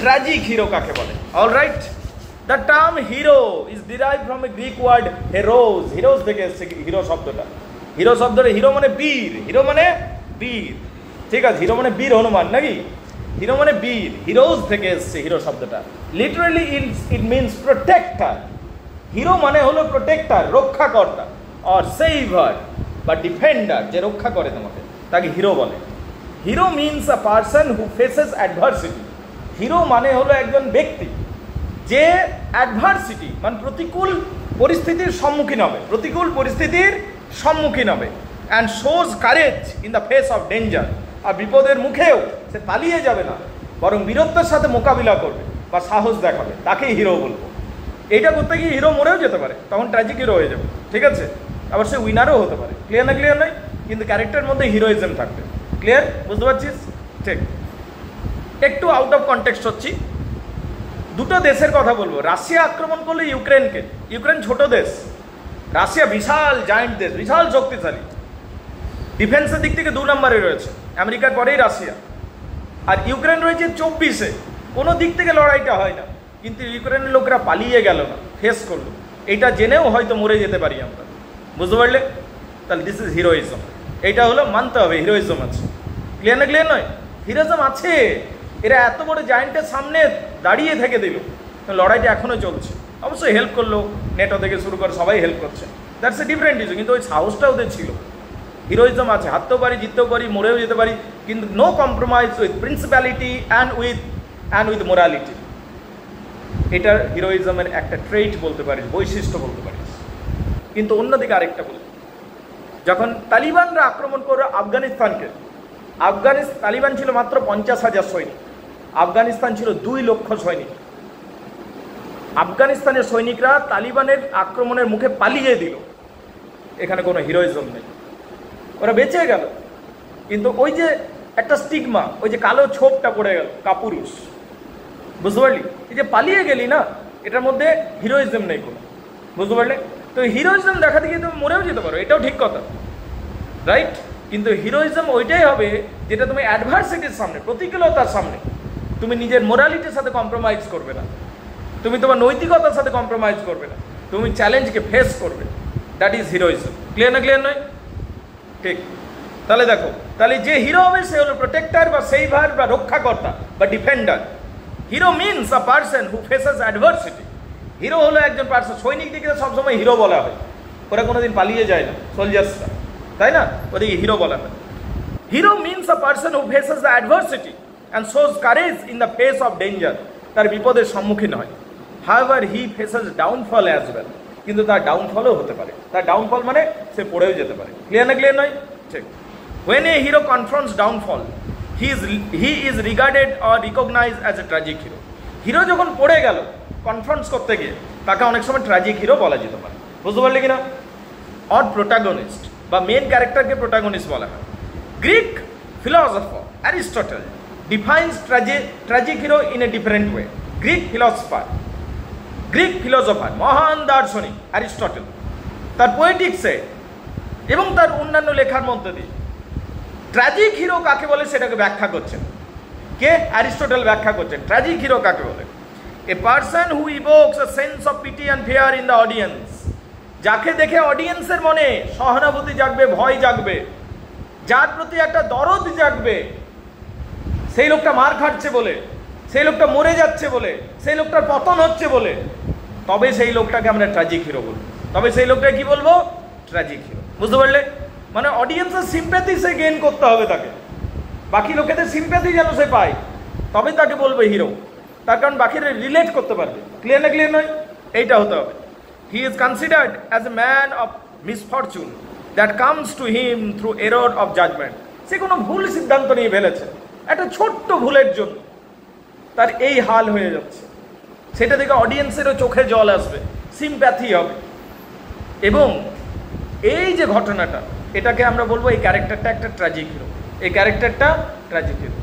Tragic hero কাকে বলে? Alright, the term hero is derive from a Greek word heros. Heros থেকে এসছে hero শব্দটা। হিরো শব্দটা হিরো মানে বীর, হিরো মানে বীর, ঠিক আছে? হিরো মানে বীর হনুমান নাকি? হিরো মানে বীর, হিরোজ থেকে এসছে হিরো শব্দটা। Literally it means protector. Hero মানে হলো প্রোটেক্টার, রক্ষাকর্তা, অর সেভার বা ডিফেন্ডার, যে রক্ষা করে তোমাকে, তাকে হিরো বলে। Hero means a person who faces adversity. Hero মানে হলো একজন ব্যক্তি যে অ্যাডভার্সিটি মানে প্রতিকূল পরিস্থিতির সম্মুখীন হবে, প্রতিকূল পরিস্থিতির সম্মুখীন হবে, and shows courage in the face of danger. আর বিপদের মুখেও সে পালিয়ে যাবে না, বরং বীরত্বের সাথে মোকাবিলা করবে বা সাহস দেখাবে, তাকেই হিরো বলবো। এইটা করতে গিয়ে হিরো মরেও যেতে পারে, তখন ট্র্যাজিক হিরো হয়ে যাবে, ঠিক আছে? আবার সে উইনারও হতে পারে। ক্লিয়ার না? ক্লিয়ার নয়, কিন্তু ক্যারেক্টারের মধ্যে হিরোইজম থাকবে। ক্লিয়ার? বুঝতে পারছিস? ঠিক। একটু আউট অফ কনটেক্সট হচ্ছি, দুটো দেশের কথা বলবো। রাশিয়া আক্রমণ করলো ইউক্রেনকে। ইউক্রেন ছোট দেশ, রাশিয়া বিশাল জায়েন্ট দেশ, বিশাল শক্তিশালী, ডিফেন্সের দিক থেকে 2 নম্বরে রয়েছে, আমেরিকার পরেই রাশিয়া। আর ইউক্রেন রয়েছে 24-এ। কোনো দিক থেকে লড়াইটা হয় না, কিন্তু ইউক্রেনের লোকরা পালিয়ে গেল না, ফেস করলো। এইটা জেনেও হয়তো মরে যেতে পারি আমরা, বুঝতে পারলে? তাহলে দিস ইজ হিরোইজম। এইটা হলো মানতে হবে হিরোইজম আছে। ক্লিয়ার না? ক্লিয়ার নয়? হিরোইজম আছে। এরা এত বড় জায়েন্টের সামনে দাঁড়িয়ে থেকে দিল, লড়াইটা এখনও চলছে। অবশ্যই হেল্প করলো, নেটো থেকে শুরু করে সবাই হেল্প করছে, দ্যাটস এ ডিফারেন্ট ইস্যু, কিন্তু ওই সাহসটা ওদের ছিল। হিরোইজম আছে, হারতেও পারি, জিততেও পারি, মরেও যেতে পারি, কিন্তু no compromise with principality and with morality. এটা হিরোইজমের একটা ট্রেট বলতে পারিস, বৈশিষ্ট্য বলতে পারিস। কিন্তু অন্যদিকে আরেকটা বলি, যখন তালিবানরা আক্রমণ করলো আফগানিস্তানকে, তালিবান ছিল মাত্র 50,000 সৈনিক, আফগানিস্তান ছিল 2 লক্ষ সৈনিক। আফগানিস্তানের সৈনিকরা তালিবানের আক্রমণের মুখে পালিয়ে দিল, এখানে কোনো হিরোইজম নেই, ওরা বেঁচে গেল। কিন্তু ওই যে একটা স্টিগমা, ওই যে কালো ছোপটা পড়ে গেল, কাপুরুষ, বুঝতে পারলি? এই যে পালিয়ে গেলি না, এটার মধ্যে হিরোইজম নেই কোনো, বুঝতে পারলে? তো হিরোইজম দেখাতে গিয়ে তুমি মরেও যেতে পারো, এটাও ঠিক কথা, রাইট? কিন্তু হিরোইজম ওইটাই হবে যেটা তুমি অ্যাডভার্সিটির সামনে, প্রতিকূলতার সামনে তুমি নিজের মোরালিটির সাথে কম্প্রোমাইজ করবে না, তুমি তোমার নৈতিকতার সাথে কম্প্রোমাইজ করবে না, তুমি চ্যালেঞ্জকে ফেস করবে, দ্যাট ইজ হিরোইজম। ক্লিয়ার না? ক্লিয়ার নয়? ঠিক। তাহলে দেখো, তাহলে যে হিরো হবে সে হলো প্রোটেক্টার বা সেভার বা রক্ষাকর্তা বা defender. Hero means a person who faces adversity. Hero হলো একজন পার্সন। সৈনিক দিকে সবসময় হিরো বলা হয়, ওরা কোনোদিন পালিয়ে যায় না, সোলজার্সরা, তাই না? ওদেরকে হিরো বলা হয়। Hero means a person who faces the adversity and shows courage in the face of danger. তার বিপদের সম্মুখীন হয়। হাউএভার হি ফেসেস ডাউনফল অ্যাজ ওয়েল। কিন্তু তার ডাউনফলও হতে পারে। তার ডাউনফল মানে সে পড়েও যেতে পারে। ক্লিয়ার না? ক্লিয়ার নয়? ঠিক। When a hero confronts downfall, he is regarded or recognized as a tragic hero. Hero যখন পড়ে গেল কনফ্রন্টস করতে গিয়ে, তাকে অনেক সময় ট্র্যাজিক হিরো বলা যেতে পারে, বুঝতে পারলে কিনা? অর প্রোটাগনিস্ট বা মেন ক্যারেক্টারকে প্রোটাগনিস্ট বলা হয়। Greek philosopher Aristotle defines tragic hero in a different way. Greek philosopher মহান দার্শনিক অ্যারিস্টটল তার পোয়েটিক্সে এবং তার অন্যান্য লেখার মধ্যে দিয়ে ট্র্যাজিক হিরো কাকে বলে সেটাকে ব্যাখ্যা করছেন। কে? অ্যারিস্টটল ব্যাখ্যা করছেন ট্র্যাজিক হিরো কাকে বলে। A person who evokes a sense of pity and fear in the audience. যাকে দেখে অডিয়েন্সের মনে সহানুভূতি জাগবে, ভয় জাগবে, যার প্রতি একটা দরদ জাগবে, সেই লোকটা মার খাচ্ছে বলে, সেই লোকটা মরে যাচ্ছে বলে, সেই লোকটার পতন হচ্ছে বলে, তবে সেই লোকটাকে আমরা ট্র্যাজিক হিরো বলবো। তবে সেই লোকটাকে কি বলবো? Tragic hero. বুঝতে পারলে? মানে অডিয়েন্সের সিম্প্যাথি সে গেইন করতে হবে তাকে, বাকি লোকেদের সিম্প্যাথি যেন সে পায়, তবে তাকে বলবে হিরো। তার কারণ বাকিরা রিলেট করতে পারবে। ক্লিয়ার না? ক্লিয়ার নয়? এইটা হতে হবে। He is considered as a man of misfortune that comes to him through error of judgement. সে কোনো ভুল সিদ্ধান্ত নিয়ে ফেলেছে, একটা ছোট্ট ভুলের জন্য তার এই হাল হয়ে যাচ্ছে, সেটা দেখে অডিয়েন্সেরও চোখে জল আসবে, সিম্প্যাথি হবে। এবং এই যে ঘটনাটা, এটাকে আমরা বলবো এই ক্যারেক্টারটা একটা ট্র্যাজিক হিরো, এই ক্যারেক্টারটা ট্র্যাজিক হিরো।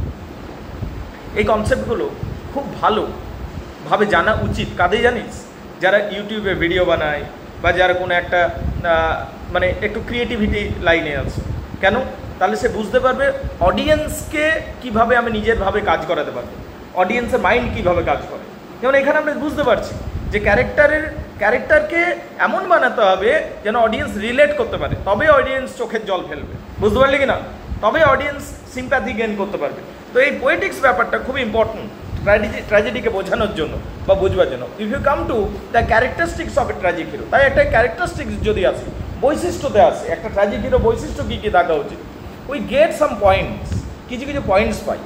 এই কনসেপ্টগুলো খুব ভালোভাবে জানা উচিত কাদের জানিস? যারা ইউটিউবে ভিডিও বানায় বা যারা কোনো একটা মানে একটু ক্রিয়েটিভিটি লাইনে আছে। কেন? তাহলে সে বুঝতে পারবে অডিয়েন্সকে কিভাবে আমি নিজের ভাবে কাজ করাতে পারবো। অডিয়েন্সের মাইন্ড কীভাবে কাজ করে। যেমন এখানে আমরা বুঝতে পারছি যে ক্যারেক্টারকে এমন বানাতে হবে যেন অডিয়েন্স রিলেট করতে পারে, তবে অডিয়েন্স চোখের জল ফেলবে, বুঝতে পারলে কি না, তবে অডিয়েন্স সিম্প্যাথি গেইন করতে পারবে। তো এই পোয়েটিক্স ব্যাপারটা খুব ইম্পর্টেন্ট ট্র্যাজেডিকে বোঝানোর জন্য বা বুঝবার জন্য। If you come to the characteristics of a tragic hero, তাই একটা ক্যারেক্টারিস্টিক্স যদি আসে, বৈশিষ্ট্যতে আসে, একটা ট্র্যাজিক হিরো বৈশিষ্ট্য কী কী থাকা উচিত, উই গেট সাম পয়েন্টস, কিছু কিছু পয়েন্টস পাই।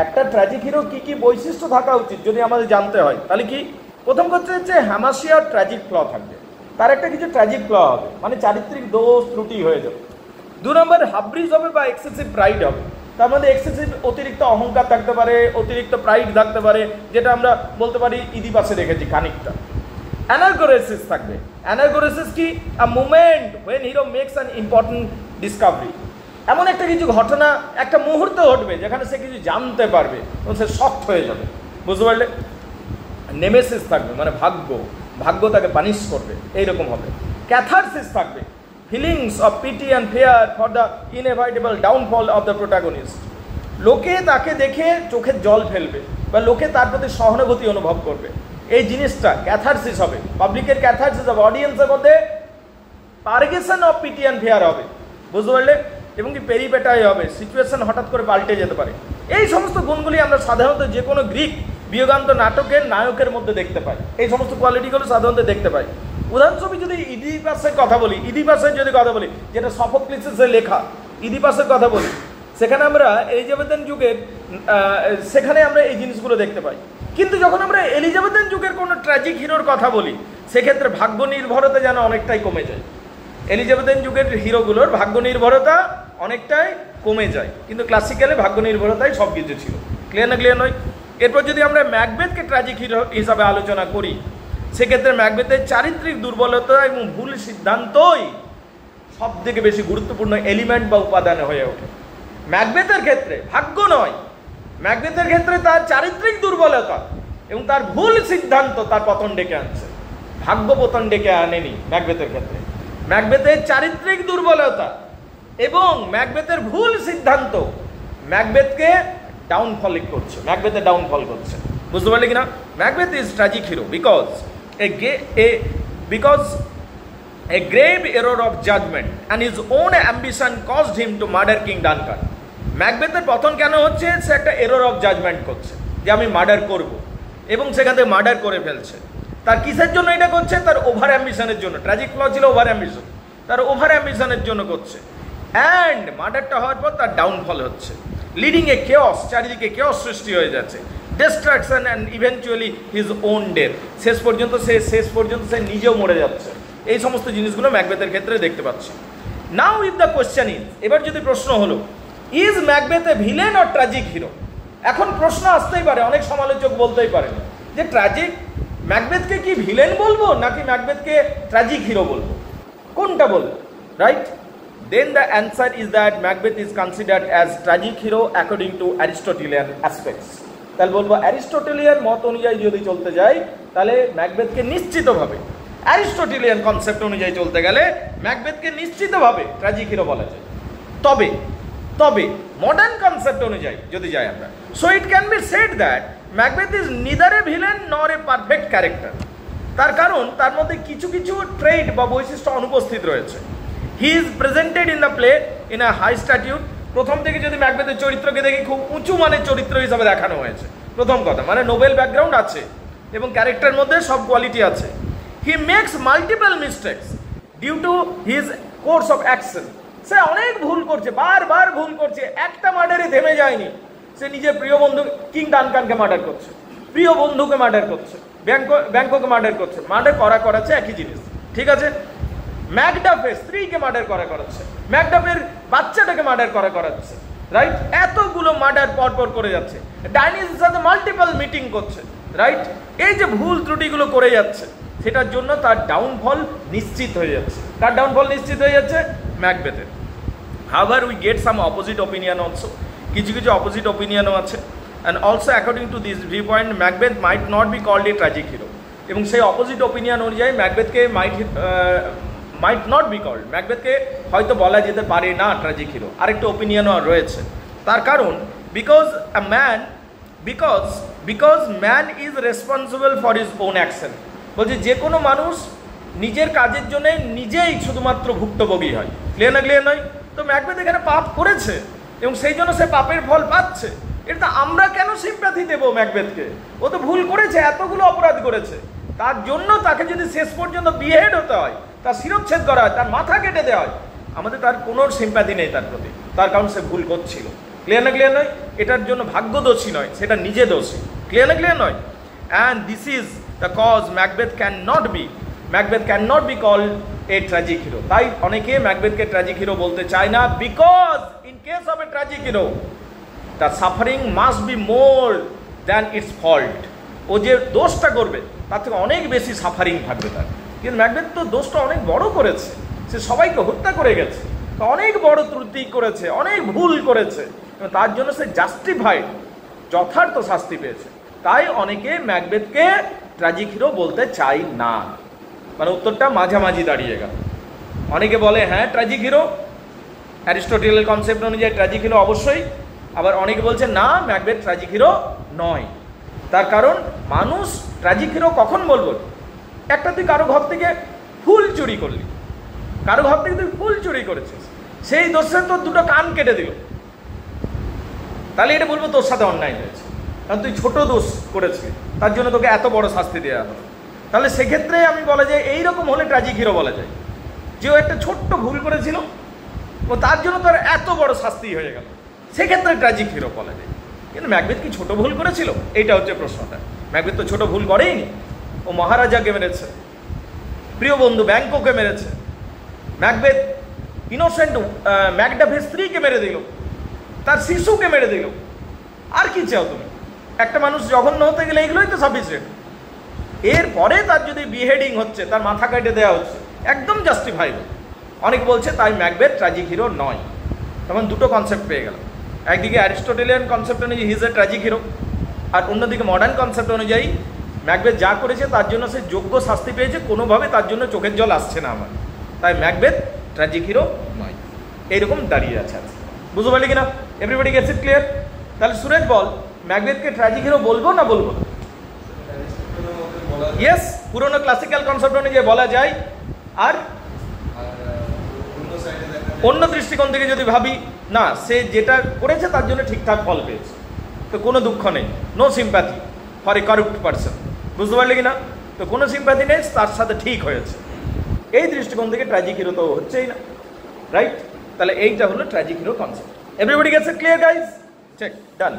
একটা ট্র্যাজিক হিরো কী কী বৈশিষ্ট্য থাকা উচিত যদি আমাদের জানতে হয়, তাহলে কি প্রথম কথা হচ্ছে হ্যামাসিয়া ট্র্যাজিক ফ্ল থাকবে, তার একটা কিছু ট্র্যাজিক ফ্ল হবে, মানে চারিত্রিক দোষ ত্রুটি হয়ে যাবে। 2 নম্বর হাবরিজ হবে বা এক্সেসিভ প্রাইড হবে, তার মধ্যে এক্সেসিভ অতিরিক্ত অহংকার থাকতে পারে, অতিরিক্ত প্রাইড থাকতে পারে, যেটা আমরা বলতে পারি ইদিপাশে রেখেছি খানিকটা। অ্যানারগোরেসিস থাকবে। অ্যানারগোরেসিস কি? A moment when hero makes an important discovery, এমন একটা কিছু ঘটনা, একটা মুহূর্ত ঘটবে যেখানে সে কিছু জানতে পারবে এবং সে শক্ত হয়ে যাবে, বুঝতে পারলে। নেমেসিস থাকবে, মানে ভাগ্য তাকে পানিশ করবে, এইরকম হবে। ক্যাথারসিস থাকবে, feelings of pity and fear for the inevitable downfall of the protagonist, লোকে তাকে দেখে চোখের জল ফেলবে বা লোকে তার প্রতি সহানুভূতি অনুভব করবে, এই জিনিসটা ক্যাথারসিস হবে। পাবলিকের ক্যাথারসিস হবে, অডিয়েন্সের মধ্যে পারগেশন অফ পিটি অ্যান্ড ফেয়ার হবে, বুঝতে পারলে, এবং কি পেরিপেটাই হবে, সিচুয়েশন হঠাৎ করে পাল্টে যেতে পারে। এই সমস্ত গুণগুলি আমরা সাধারণত যে কোনো গ্রিক বিয়োগান্ত নাটকের নায়কের মধ্যে দেখতে পাই, এই সমস্ত কোয়ালিটিগুলো সাধারণত দেখতে পাই। উদাহরণস্বরূপ যদি ইডিপাসের কথা বলি, যেটা সফোক্লিসের লেখা ইডিপাসের কথা বলি, সেখানে আমরা এলিজাবেথান যুগের সেখানে আমরা এই জিনিসগুলো দেখতে পাই। কিন্তু যখন আমরা এলিজাবেথান যুগের কোনো ট্র্যাজিক হিরোর কথা বলি, সেক্ষেত্রে ভাগ্য নির্ভরতা যেন অনেকটাই কমে যায়। এলিজাবেথান যুগের হিরোগুলোর ভাগ্য নির্ভরতা অনেকটাই কমে যায়, কিন্তু ক্লাসিক্যালে ভাগ্য নির্ভরতাই সব কিছু ছিল। ক্লিয়ার নয়? এরপর যদি আমরা ম্যাকবেথকে ট্র্যাজিক হিরো হিসাবে আলোচনা করি, সেক্ষেত্রে ম্যাকবেথের চারিত্রিক দুর্বলতা এবং ভুল সিদ্ধান্তই সব থেকে বেশি গুরুত্বপূর্ণ এলিমেন্ট বা উপাদান হয়ে ওঠে। ম্যাকবেথের ক্ষেত্রে ভাগ্য নয়, ম্যাকবেথের ক্ষেত্রে তার চারিত্রিক দুর্বলতা এবং তার ভুল সিদ্ধান্ত তার পতন ডেকে আনছে, ভাগ্য পতন ডেকে আনেনি। ম্যাকবেথের ক্ষেত্রে ম্যাকবেথের চারিত্রিক দুর্বলতা এবং ম্যাকবেথের ভুল সিদ্ধান্ত ম্যাকবেথকে ডাউনফল করছে, বুঝতে পারলে কিনা। Macbeth is tragic hero because a grave error of judgment and his own ambition caused him to murder King Duncan. ম্যাকবেথের পতন কেন হচ্ছে? সে একটা এরর অফ জাজমেন্ট করছে যে আমি মার্ডার করব, এবং সেখান থেকে মার্ডার করে ফেলছে। তার কিসের জন্য এটা করছে? তার ওভার অ্যাম্বিশনের জন্য। ট্র্যাজিক ফ্ল ছিল ওভার অ্যাম্বিশন, তার ওভার অ্যাম্বিশনের জন্য করছে। অ্যান্ড মার্ডারটা হওয়ার পর তার ডাউনফল হচ্ছে, লিডিং এ কেওস, চারিদিকে কেওস সৃষ্টি হয়ে যাচ্ছে, destruction and eventually his own death, শেষ পর্যন্ত সে নিজেও মরে যাচ্ছে। এই সমস্ত জিনিসগুলো ম্যাকবেথের ক্ষেত্রে দেখতে পাচ্ছি। নাও ইফ দ্য কোয়েশ্চেন ইজ, এবার যদি প্রশ্ন হলো is Macbeth A villain or tragic hero, এখন প্রশ্ন আসতেই পারে, অনেক সমালোচক বলতেই পারে যে ম্যাকবেথকে কি ভিলেন বলবো নাকি ম্যাকবেথকে ট্র্যাজিক হিরো বলবো, কোনটা বলবো, right? Then the answer is that Macbeth is considered as tragic hero according to Aristotelian aspects. তাহলে বলবো অ্যারিস্টটলিয়ান মত অনুযায়ী যদি চলতে যাই, তাহলে ম্যাকবেথকে নিশ্চিতভাবে অ্যারিস্টটলিয়ান কনসেপ্ট অনুযায়ী চলতে গেলে ম্যাকবেথকে নিশ্চিতভাবে ট্র্যাজিক হিরো বলা যায়। তবে মডার্ন কনসেপ্ট অনুযায়ী যদি যাই আমরা, so it can be said that Macbeth is neither A villain নর এ পারফেক্ট ক্যারেক্টার। তার কারণ তার মধ্যে কিছু ট্রেড বা বৈশিষ্ট্য অনুপস্থিত রয়েছে। He is presented in the play in a high stature. প্রথম থেকে যদি ম্যাকবেথের চরিত্রকে দেখি, খুব উঁচু মানের চরিত্র হিসাবে দেখানো হয়েছে। প্রথম কথা, মানে নোবেল ব্যাকগ্রাউন্ড আছে এবং ক্যারেক্টারের মধ্যে সব কোয়ালিটি আছে। He makes multiple mistakes due to his course of action. সে অনেক ভুল করছে, বারবার ভুল করছে, একটা মার্ডারে থেমে যায়নি। সে নিজের প্রিয় বন্ধু কিং ডানকানকে মার্ডার করছে, প্রিয় বন্ধুকে মার্ডার করছে, ব্যাংককে মার্ডার করছে, মার্ডার করাচ্ছে একই জিনিস, ঠিক আছে। ম্যাকডাফের স্ত্রীকে মার্ডার করাচ্ছে, ম্যাকডাফের বাচ্চাটাকে মার্ডার করাচ্ছে, রাইট? এতগুলো মার্ডার পরপর করে যাচ্ছে, ডাইনিসের সাথে মাল্টিপল মিটিং করছে, রাইট? এই যে ভুল ত্রুটিগুলো করে যাচ্ছে, সেটার জন্য তার ডাউনফল নিশ্চিত হয়ে যাচ্ছে। তার ডাউনফল নিশ্চিত হয়ে যাচ্ছে ম্যাকবেথের। However we get some opposite opinion also, কিছু কিছু অপোজিট ওপিনিয়নও আছে। And also according to this view point Macbeth might not be called a tragic hero. এবং সেই অপোজিট ওপিনিয়ন অনুযায়ী ম্যাকবেথকে মাইট নট বি কল্ড, ম্যাকবেথকে হয়তো বলা যেতে পারে না ট্র্যাজিক হিরো। আরেকটা ওপিনিয়নও রয়েছে। তার কারণ because a man because because man is responsible for his own action. বলছে যে কোনো মানুষ নিজের কাজের জন্য নিজেই শুধুমাত্র ভুক্তভোগী হয়। ক্লিয়ার না ক্লিয়ার নয়? তো ম্যাকবেথ এখানে পাপ করেছে এবং সেই জন্য সে পাপের ফল পাচ্ছে। এটা আমরা কেন সিম্প্যাথি দেবো ম্যাকবেথকে? ও তো ভুল করেছে, এতগুলো অপরাধ করেছে, তার জন্য তাকে যদি শেষ পর্যন্ত বিহেড হতে হয়, তার শিরচ্ছেদ করা হয়, তার মাথা কেটে দেওয়া হয়, আমাদের তার কোনো সিম্প্যাথি নেই তার প্রতি, তার কারণ সে ভুল করছিল। ক্লিয়ার না ক্লিয়ার নয়? এটার জন্য ভাগ্য দোষী নয়, সেটা নিজে দোষী। ক্লিয়ার না ক্লিয়ার নয়? And this is the cause Macbeth can not be called a tragic hero. তাই অনেকে ম্যাকবেথকে ট্র্যাজিক হিরো বলতে চায় না, because in case of a tragic hero the suffering must be more than its fault. ও যে দোষটা করবে তার থেকে অনেক বেশি সাফারিং থাকবে তার। কিন্তু ম্যাকবেথ তো দোষটা অনেক বড় করেছে, সে সবাইকে হত্যা করে গেছে, অনেক বড় ত্রুটি করেছে, অনেক ভুল করেছে, তার জন্য সে জাস্টিফাইড, যথার্থ শাস্তি পেয়েছে। তাই অনেকে ম্যাকবেথকে ট্র্যাজিক হিরো বলতে চাই না। মানে উত্তরটা মাঝামাঝি দাঁড়িয়ে গেল। অনেকে বলে হ্যাঁ ট্র্যাজিক হিরো, অ্যারিস্টটলের কনসেপ্ট অনুযায়ী ট্র্যাজিক হিরো অবশ্যই। আবার অনেকে বলছে না, ম্যাকবেথ ট্র্যাজিক হিরো নয়। তার কারণ মানুষ ট্র্যাজিক হিরো কখন বলবো? একটা তুই কারো ঘর থেকে ফুল চুরি করলি, কারো ঘর থেকে তুই ফুল চুরি করেছিস, সেই দোষে তোর দুটো কান কেটে দিল, তাহলে এটা বলবো তোর সাথে অন্যায় হয়েছে, কারণ তুই ছোট দোষ করেছিস, তার জন্য তোকে এত বড় শাস্তি দেওয়া হলো। তাহলে সেক্ষেত্রে আমি বলা যায় এইরকম হলে ট্র্যাজিক হিরো বলা যায়, যে ও একটা ছোট্ট ভুল করেছিল ও তার জন্য তোর এত বড় শাস্তি হয়ে গেল, সেক্ষেত্রে ট্র্যাজিক হিরো বলা যায়। কিন্তু ম্যাকবেথ কি ছোট ভুল করেছিল? এইটা হচ্ছে প্রশ্নটা। ম্যাকবেথ তো ছোট ভুল করেইনি। ও মহারাজাকে মেরেছে, প্রিয় বন্ধু ব্যাংককে মেরেছে, ম্যাকবেথ ইনোসেন্ট ম্যাকডাফের স্ত্রীকে মেরে দিল, তার শিশুকে মেরে দিল। আর কি চাও তুমি? একটা মানুষ জঘন্য হতে গেলে এগুলোই তো সাফিসিয়েন্ট। এরপরে তার যদি বিহেডিং হচ্ছে, তার মাথা কেটে দেওয়া হচ্ছে, একদম জাস্টিফাইবল। অনেক বলছে তাই ম্যাকবেথ ট্র্যাজিক হিরো নয়। তখন দুটো কনসেপ্ট পেয়ে গেল, একদিকে অ্যারিস্টটলিয়ান কনসেপ্ট অনুযায়ী হিজ এ ট্র্যাজিক হিরো, আর অন্যদিকে মডার্ন কনসেপ্ট অনুযায়ী ম্যাকবেথ যা করেছে তার জন্য সে যোগ্য শাস্তি পেয়েছে, কোনোভাবে তার জন্য চোখের জল আসছে না আমার, তাই ম্যাকবেথ ট্র্যাজিক হিরো নয়। এইরকম দাঁড়িয়ে আছে। বুঝতে পারলি কিনা? Everybody gets it clear? তাহলে সুরেশ বল, ম্যাকবেথকে ট্র্যাজিক হিরো বলবো না বলবো না? ইয়েস, পুরোনো ক্লাসিক্যাল কনসেপ্ট অনুযায়ী বলা যায়। আর অন্য দৃষ্টিকোণ থেকে যদি ভাবি, না সে যেটা করেছে তার জন্য ঠিকঠাক ফল পেয়েছে, তো কোনো দুঃখ নেই, no sympathy for a corrupt person. বুঝতে পারলি কিনা? তো কোনো সিম্প্যাথি নেই, তার সাথে ঠিক হয়েছে। এই দৃষ্টিকোণ থেকে ট্র্যাজিক হিরো তো হচ্ছেই না, রাইট? তাহলে এইটা হলো tragic hero concept. Everybody gets it clear guys? Check done.